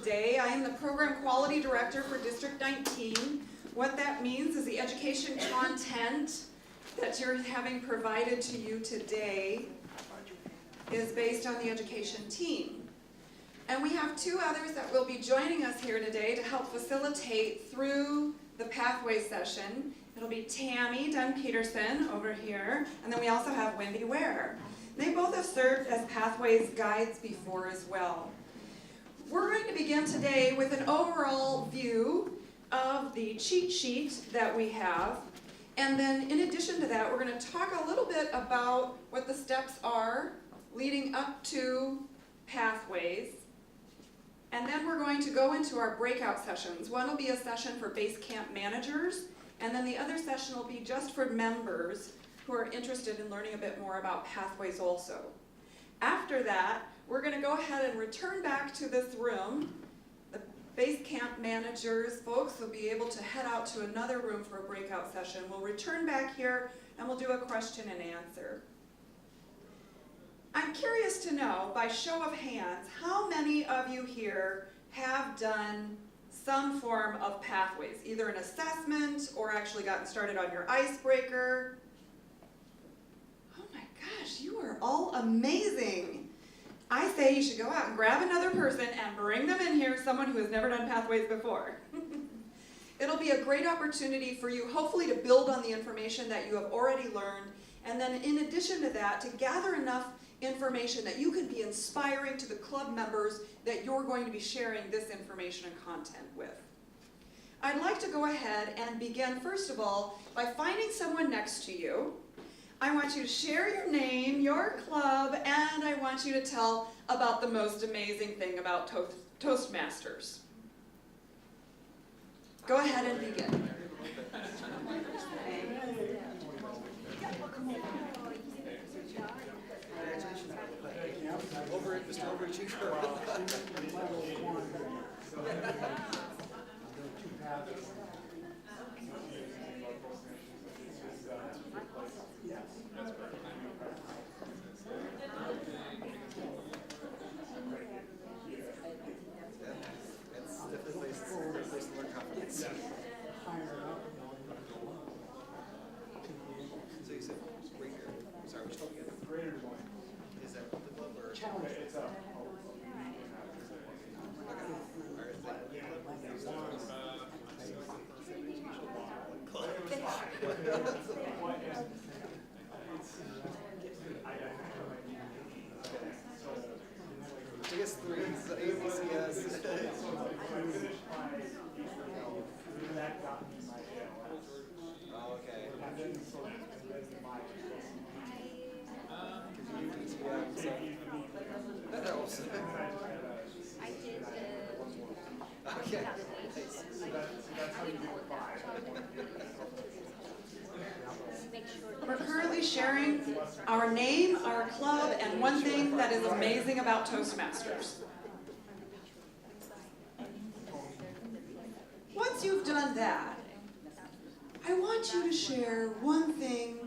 today. I am the Program Quality Director for District 19. What that means is the education content that you're having provided to you today is based on the education team. And we have two others that will be joining us here today to help facilitate through the pathway session. It'll be Tammy Dunn-Peterson over here, and then we also have Wendy Ware. They both have served as Pathways guides before as well. We're going to begin today with an overall view of the cheat sheet that we have. And then in addition to that, we're going to talk a little bit about what the steps are leading up to Pathways. And then we're going to go into our breakout sessions. One will be a session for base camp managers, and then the other session will be just for members who are interested in learning a bit more about Pathways also. After that, we're going to go ahead and return back to this room. The base camp managers, folks, will be able to head out to another room for a breakout session. We'll return back here and we'll do a question and answer. I'm curious to know, by show of hands, how many of you here have done some form of Pathways, either an assessment or actually gotten started on your icebreaker? Oh my gosh, you are all amazing. I say you should go out and grab another person and bring them in here, someone who has never done Pathways before. It'll be a great opportunity for you, hopefully, to build on the information that you have already learned, and then in addition to that, to gather enough information that you can be inspiring to the club members that you're going to be sharing this information and content with. I'd like to go ahead and begin, first of all, by finding someone next to you. I want you to share your name, your club, and I want you to tell about the most amazing thing about Toastmasters. Go ahead and begin. We're currently sharing our name, our club, and one thing that is amazing about Toastmasters. Once you've done that, I want you to share one thing,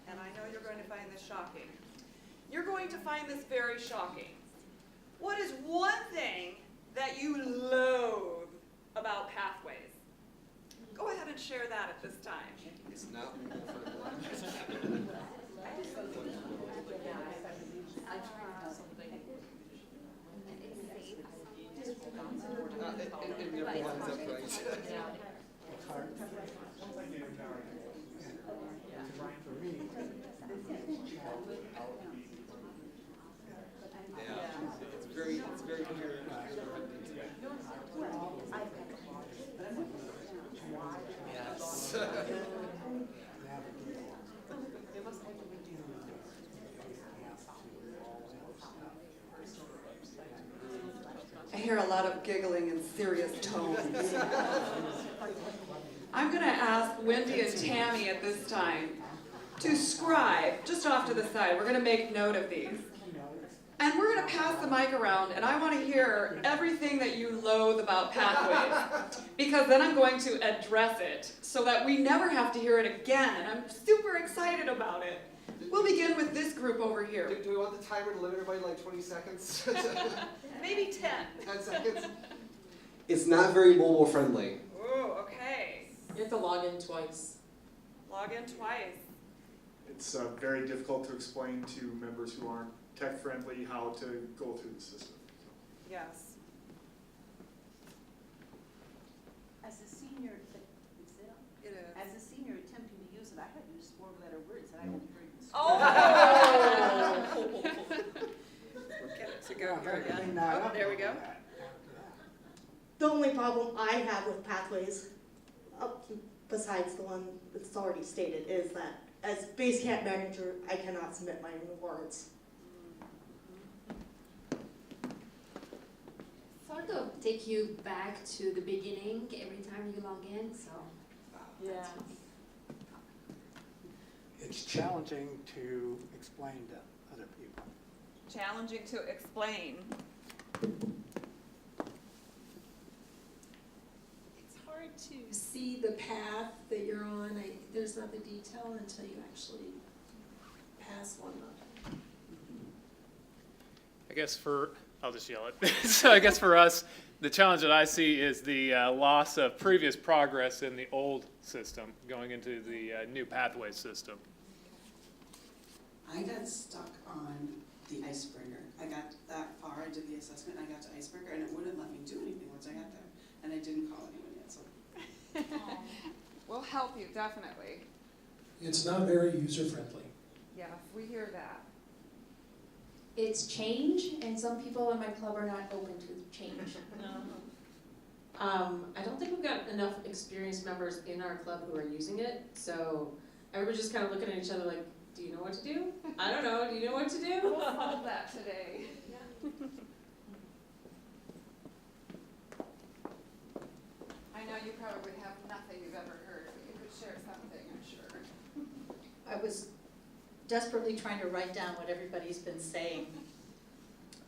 and I know you're going to find this shocking. You're going to find this very shocking. What is one thing that you loathe about Pathways? Go ahead and share that at this time. It's not it never lines up right. Yeah, it's very clear. Yes. I hear a lot of giggling and serious tones. I'm going to ask Wendy and Tammy at this time to scribe just off to the side. We're going to make note of these. And we're going to pass the mic around, and I want to hear everything that you loathe about Pathways, because then I'm going to address it so that we never have to hear it again, and I'm super excited about it. We'll begin with this group over here. Do we want the timer to limit everybody to like 20 seconds? Maybe 10. 10 seconds? It's not very mobile friendly. Ooh, okay. You have to log in twice. Log in twice. It's very difficult to explain to members who aren't tech friendly how to go through the system. Yes. As a senior, It is. as a senior attempting to use it, I had to use 4-letter words that I hadn't heard in school. Oh! Get it to go here again. Oh, there we go. The only problem I have with Pathways, besides the one that's already stated, is that as base camp manager, I cannot submit my own warrants. Sort of take you back to the beginning every time you log in, so. Yeah. It's challenging to explain to other people. Challenging to explain. It's hard to see the path that you're on. There's not the detail until you actually pass one up. I guess I'll just yell it. So I guess for us, the challenge that I see is the loss of previous progress in the old system going into the new pathway system. I got stuck on the icebreaker. I got that far, I did the assessment, I got to icebreaker, and it wouldn't let me do anything once I got there. And I didn't call anyone yet, so. We'll help you, definitely. It's not very user-friendly. Yes, we hear that. It's change, and some people in my club are not open to change. I don't think we've got enough experienced members in our club who are using it, so everybody's just kind of looking at each other like, do you know what to do? I don't know, do you know what to do? We'll solve that today. I know you probably have nothing you've ever heard, but you could share something, I'm sure. I was desperately trying to write down what everybody's been saying,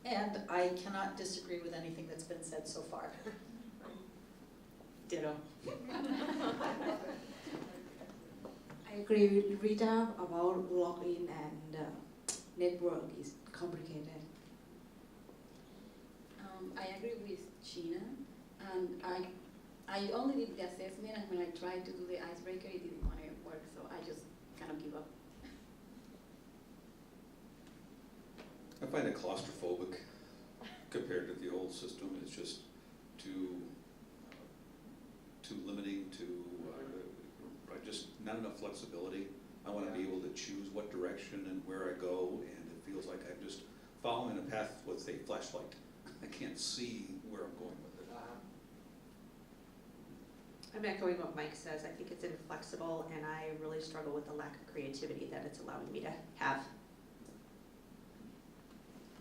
and I cannot disagree with anything that's been said so far. Ditto. I agree with Rita about login and network is complicated. I agree with Gina, and I only did the assessment, and when I tried to do the icebreaker, it didn't want to work, so I just kind of give up. I find it claustrophobic compared to the old system. It's just too limiting, just not enough flexibility. I want to be able to choose what direction and where I go, and it feels like I'm just following a path with a flashlight. I can't see where I'm going with it. I'm echoing what Mike says. I think it's inflexible, and I really struggle with the lack of creativity that it's allowing me to have.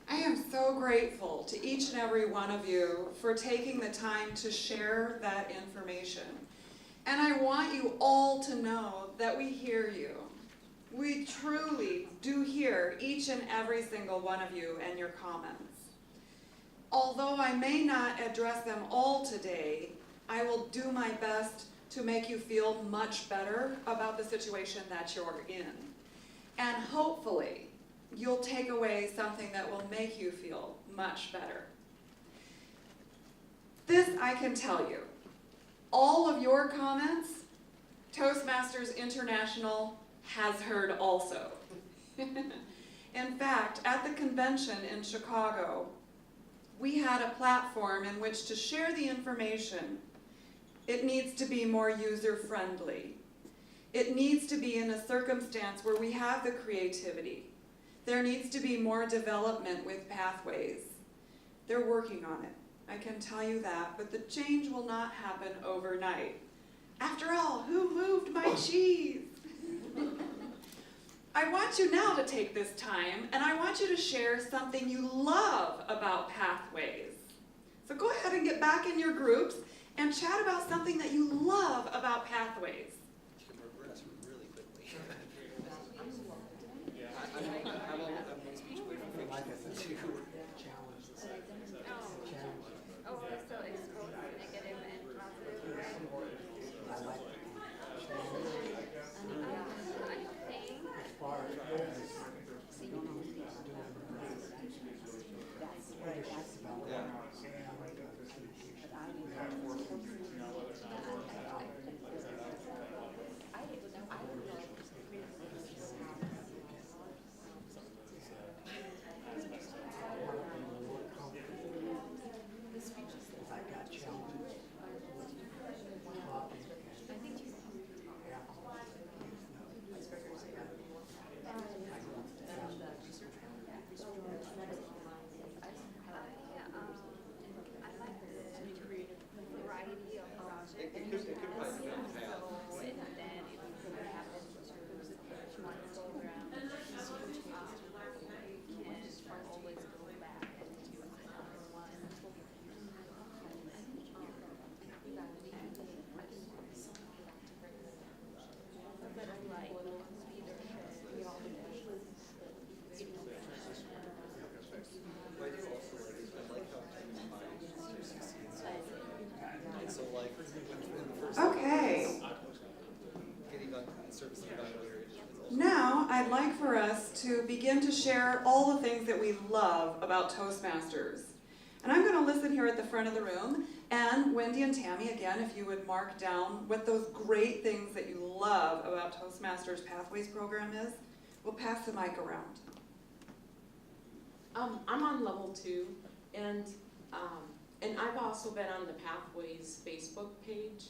I am so grateful to each and every one of you for taking the time to share that information. And I want you all to know that we hear you. We truly do hear each and every single one of you and your comments. Although I may not address them all today, I will do my best to make you feel much better about the situation that you're in. And hopefully, you'll take away something that will make you feel much better. This I can tell you. All of your comments, Toastmasters International has heard also. In fact, at the convention in Chicago, we had a platform in which to share the information. It needs to be more user-friendly. It needs to be in a circumstance where we have the creativity. There needs to be more development with pathways. They're working on it, I can tell you that, but the change will not happen overnight. After all, who moved my cheese? I want you now to take this time, and I want you to share something you love about pathways. So go ahead and get back in your groups and chat about something that you love about pathways. You can reverse really quickly. I'm one speech away from fiction. Oh, so expose negative and positive, right? to begin to share all the things that we love about Toastmasters. And I'm going to listen here at the front of the room, and Wendy and Tammy, again, if you would mark down what those great things that you love about Toastmasters Pathways program is. We'll pass the mic around. I'm on level 2, and I've also been on the Pathways Facebook page,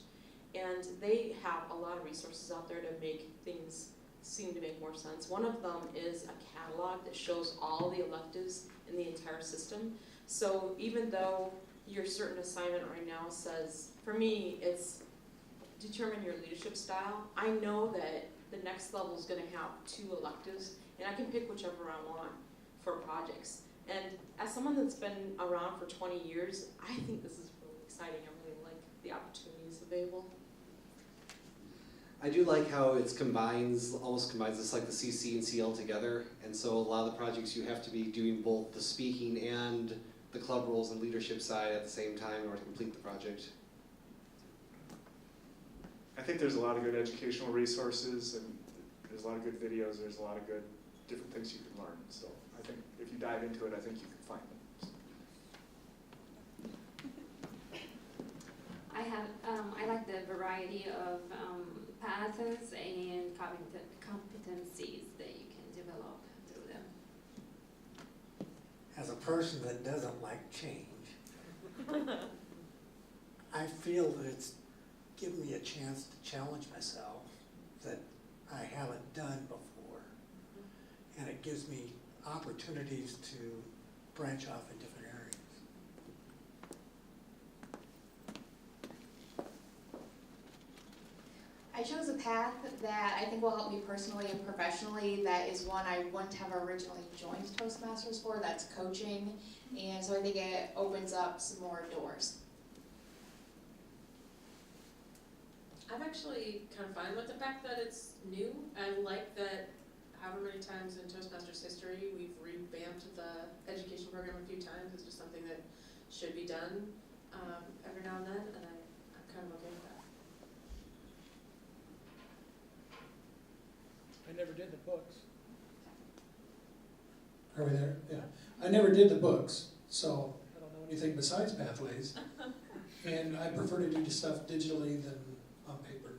and they have a lot of resources out there to make things seem to make more sense. One of them is a catalog that shows all the electives in the entire system. So even though your certain assignment right now says, for me, it's determine your leadership style, I know that the next level is going to have 2 electives, and I can pick whichever I want for projects. And as someone that's been around for 20 years, I think this is really exciting. I really like the opportunities available. I do like how it almost combines this like the CC and CL together, and so a lot of the projects you have to be doing both the speaking and the club roles and leadership side at the same time in order to complete the project. I think there's a lot of good educational resources, and there's a lot of good videos, there's a lot of good different things you can learn. So I think if you dive into it, I think you can find them. I like the variety of paths and competencies that you can develop through them. As a person that doesn't like change, I feel that it's given me a chance to challenge myself that I haven't done before. And it gives me opportunities to branch off in different areas. I chose a path that I think will help me personally and professionally. That is one I wouldn't have originally joined Toastmasters for. That's coaching. And so I think it opens up some more doors. I'm actually kind of fine with the fact that it's new. I like that however many times in Toastmasters history we've revamped the education program a few times. It's just something that should be done every now and then, and I'm kind of okay with that. I never did the books. Are we there? Yeah. I never did the books, so I don't know anything besides Pathways. And I prefer to do stuff digitally than on paper.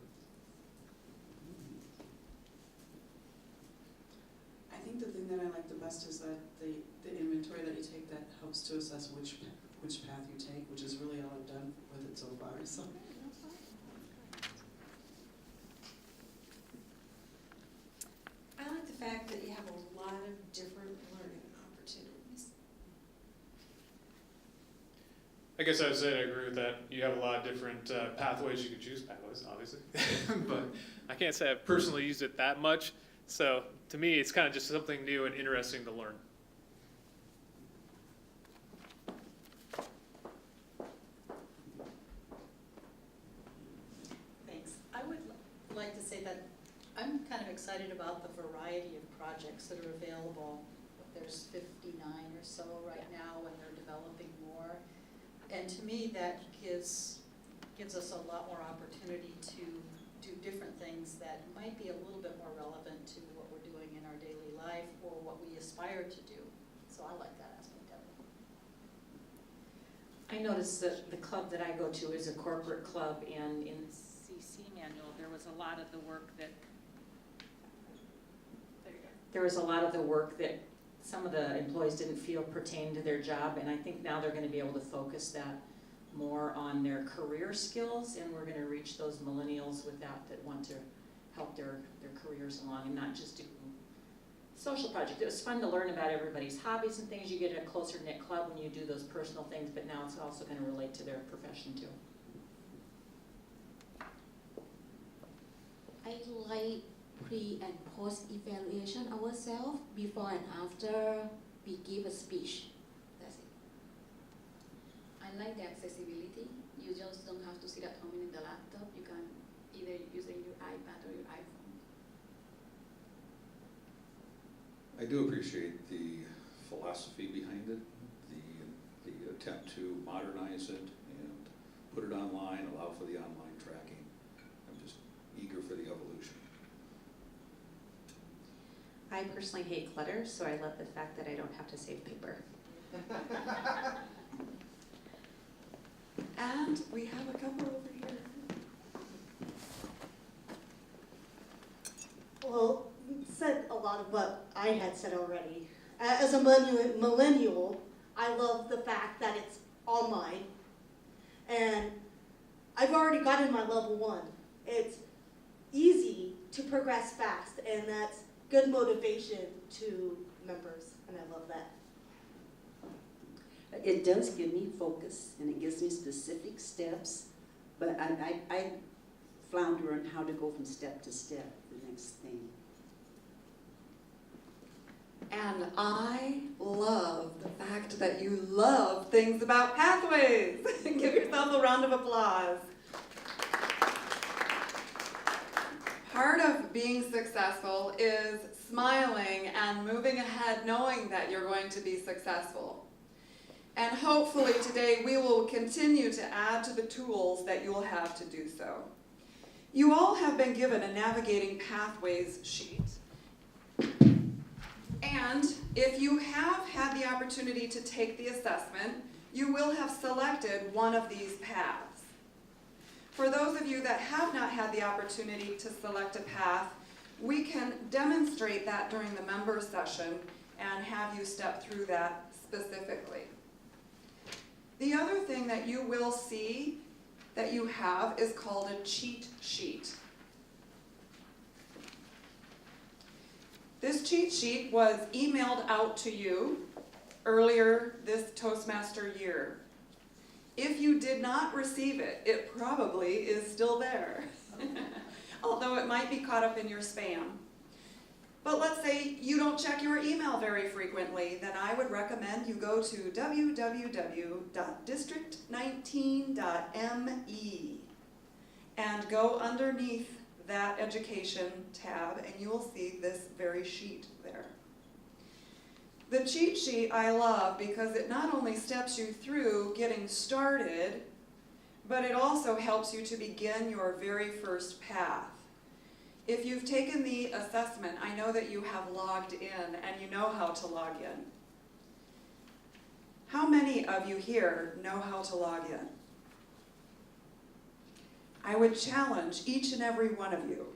I think the thing that I like the best is that the inventory that you take that helps to assess which path you take, which is really all I've done with it so far. So. I like the fact that you have a lot of different learning opportunities. I guess I would say I agree with that. You have a lot of different pathways you could choose, pathways, obviously. But I can't say I've personally used it that much. So to me, it's kind of just something new and interesting to learn. Thanks. I would like to say that I'm kind of excited about the variety of projects that are available. There's 59 or so right now, and they're developing more. And to me, that gives us a lot more opportunity to do different things that might be a little bit more relevant to what we're doing in our daily life or what we aspire to do. So I like that aspect of it. I noticed that the club that I go to is a corporate club, and in the CC manual, there was a lot of the work that some of the employees didn't feel pertained to their job, and I think now they're going to be able to focus that more on their career skills, and we're going to reach those millennials with that want to help their careers along and not just do social projects. It was fun to learn about everybody's hobbies and things. You get a closer knit club when you do those personal things, but now it's also going to relate to their profession too. I like pre and post evaluation ourselves before and after we give a speech. That's it. I like the accessibility. You just don't have to sit at home in the laptop. You can either use your iPad or your iPhone. I do appreciate the philosophy behind it, the attempt to modernize it and put it online, allow for the online tracking. I'm just eager for the evolution. I I personally hate clutter, so I love the fact that I don't have to save paper. And we have a couple over here. Well, you said a lot of what I had said already. As a millennial, I love the fact that it's online. And I've already gotten my level 1. It's easy to progress fast, and that's good motivation to members, and I love that. It does give me focus, and it gives me specific steps, but I flounder on how to go from step to step, the next thing. And I love the fact that you love things about pathways. Give yourself a round of applause. Part of being successful is smiling and moving ahead knowing that you're going to be successful. And hopefully today we will continue to add to the tools that you'll have to do so. You all have been given a Navigating Pathways sheet. And if you have had the opportunity to take the assessment, you will have selected one of these paths. For those of you that have not had the opportunity to select a path, we can demonstrate that during the member session and have you step through that specifically. The other thing that you will see that you have is called a cheat sheet. This cheat sheet was emailed out to you earlier this Toastmaster year. If you did not receive it, it probably is still there, although it might be caught up in your spam. But let's say you don't check your email very frequently, then I would recommend you go to www.district19.me and go underneath that education tab and you will see this very sheet there. The cheat sheet I love because it not only steps you through getting started, but it also helps you to begin your very first path. If you've taken the assessment, I know that you have logged in and you know how to log in. How many of you here know how to log in? I would challenge each and every one of you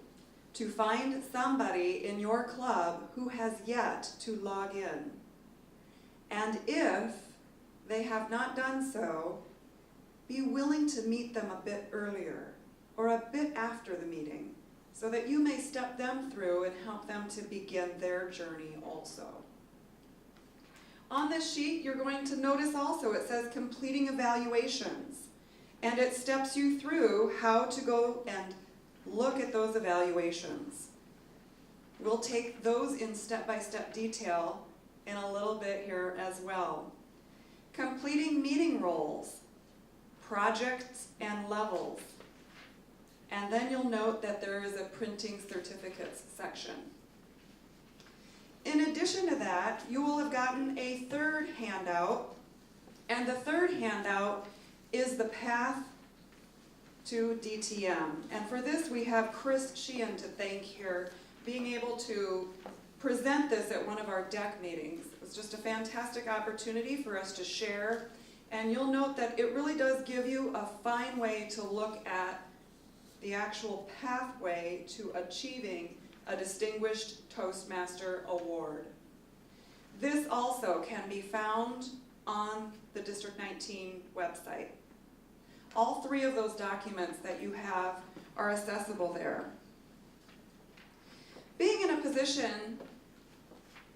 to find somebody in your club who has yet to log in. And if they have not done so, be willing to meet them a bit earlier or a bit after the meeting so that you may step them through and help them to begin their journey also. On this sheet, you're going to notice also it says completing evaluations. And it steps you through how to go and look at those evaluations. We'll take those in step-by-step detail in a little bit here as well. Completing meeting roles, projects and levels. And then you'll note that there is a printing certificates section. In addition to that, you will have gotten a third handout, and the third handout is the path to DTM. And for this, we have Chris Sheehan to thank here, being able to present this at one of our deck meetings. It was just a fantastic opportunity for us to share. And you'll note that it really does give you a fine way to look at the actual pathway to achieving a Distinguished Toastmaster Award. This also can be found on the District 19 website. All three of those documents that you have are accessible there. Being in a position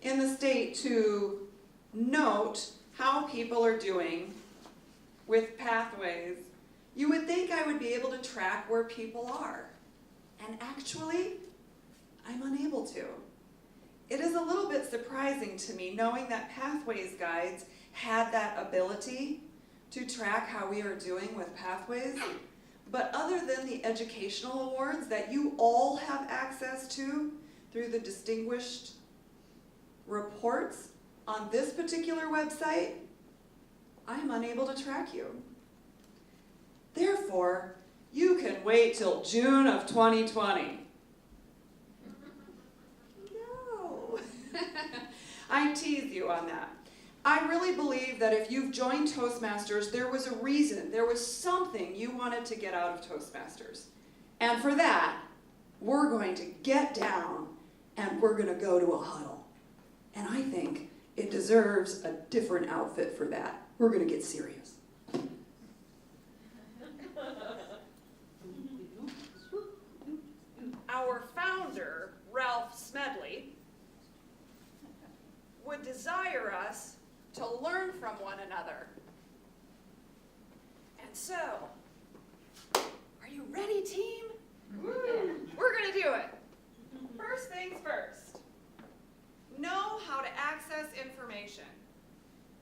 in the state to note how people are doing with pathways, you would think I would be able to track where people are. And actually, I'm unable to. It is a little bit surprising to me knowing that Pathways Guides had that ability to track how we are doing with Pathways. But other than the educational awards that you all have access to through the distinguished reports on this particular website, I'm unable to track you. Therefore, you can wait till June of 2020. No. I tease you on that. I really believe that if you've joined Toastmasters, there was a reason, there was something you wanted to get out of Toastmasters. And for that, we're going to get down and we're going to go to a huddle. And I think it deserves a different outfit for that. We're going to get serious. Our founder, Ralph Smedley, would desire us to learn from one another. And so, are you ready, team? We're going to do it. First things first. Know how to access information.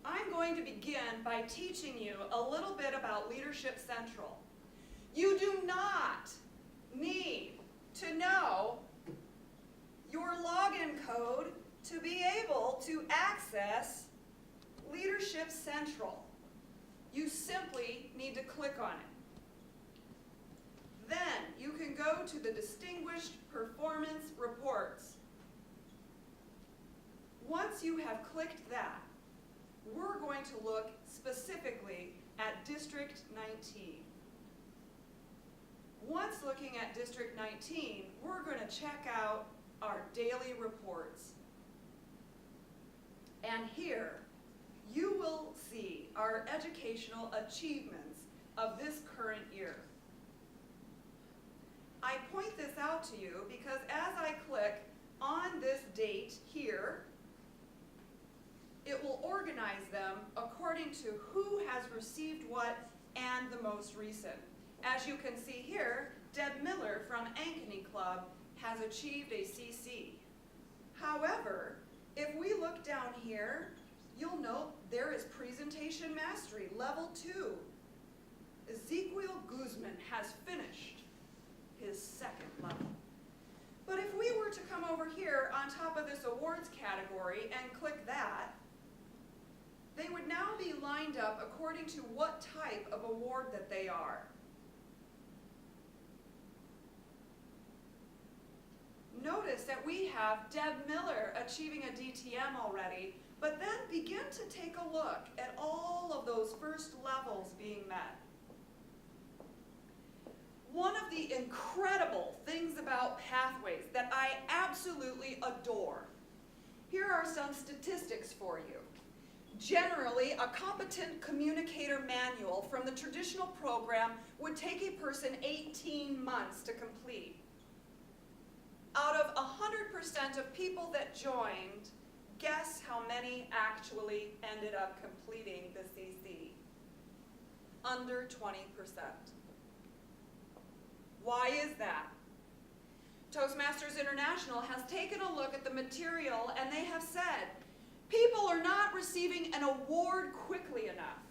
I'm going to begin by teaching you a little bit about Leadership Central. You do not need to know your login code to be able to access Leadership Central. You simply need to click on it. Then you can go to the Distinguished Performance Reports. Once you have clicked that, we're going to look specifically at District 19. Once looking at District 19, we're going to check out our daily reports. And here, you will see our educational achievements of this current year. I point this out to you because as I click on this date here, it will organize them according to who has received what and the most recent. As you can see here, Deb Miller from Ankeny Club has achieved a CC. However, if we look down here, you'll note there is Presentation Mastery, Level 2. Ezequiel Guzman has finished his second level. But if we were to come over here on top of this awards category and click that, they would now be lined up according to what type of award that they are. Notice that we have Deb Miller achieving a DTM already, but then begin to take a look at all of those first levels being met. One of the incredible things about Pathways that I absolutely adore, here are some statistics for you. Generally, a competent communicator manual from the traditional program would take a person 18 months to complete. Out of 100% of people that joined, guess how many actually ended up completing the CC? Under 20%. Why is that? Toastmasters International has taken a look at the material and they have said, people are not receiving an award quickly enough.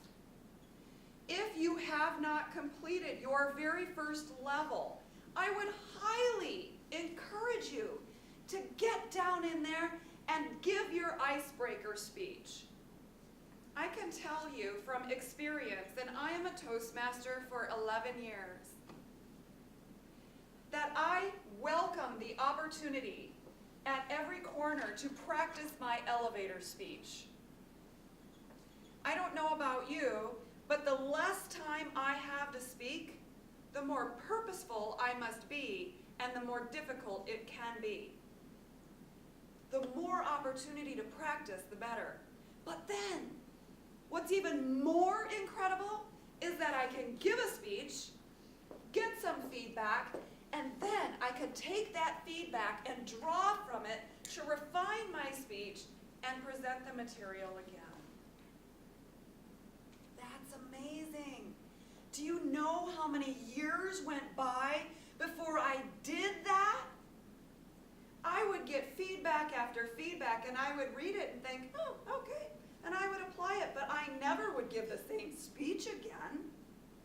If you have not completed your very first level, I would highly encourage you to get down in there and give your icebreaker speech. I can tell you from experience, and I am a Toastmaster for 11 years, that I welcome the opportunity at every corner to practice my elevator speech. I don't know about you, but the less time I have to speak, the more purposeful I must be and the more difficult it can be. The more opportunity to practice, the better. But then, what's even more incredible is that I can give a speech, get some feedback, and then I can take that feedback and draw from it to refine my speech and present the material again. That's amazing. Do you know how many years went by before I did that? I would get feedback after feedback and I would read it and think, oh, okay, and I would apply it, but I never would give the same speech again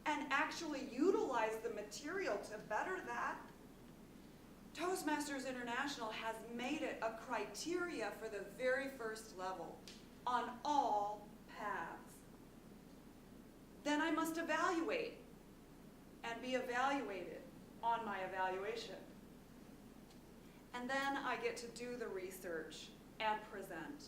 and actually utilize the material to better that. Toastmasters International has made it a criteria for the very first level on all paths. Then I must evaluate and be evaluated on my evaluation. And then I get to do the research and present.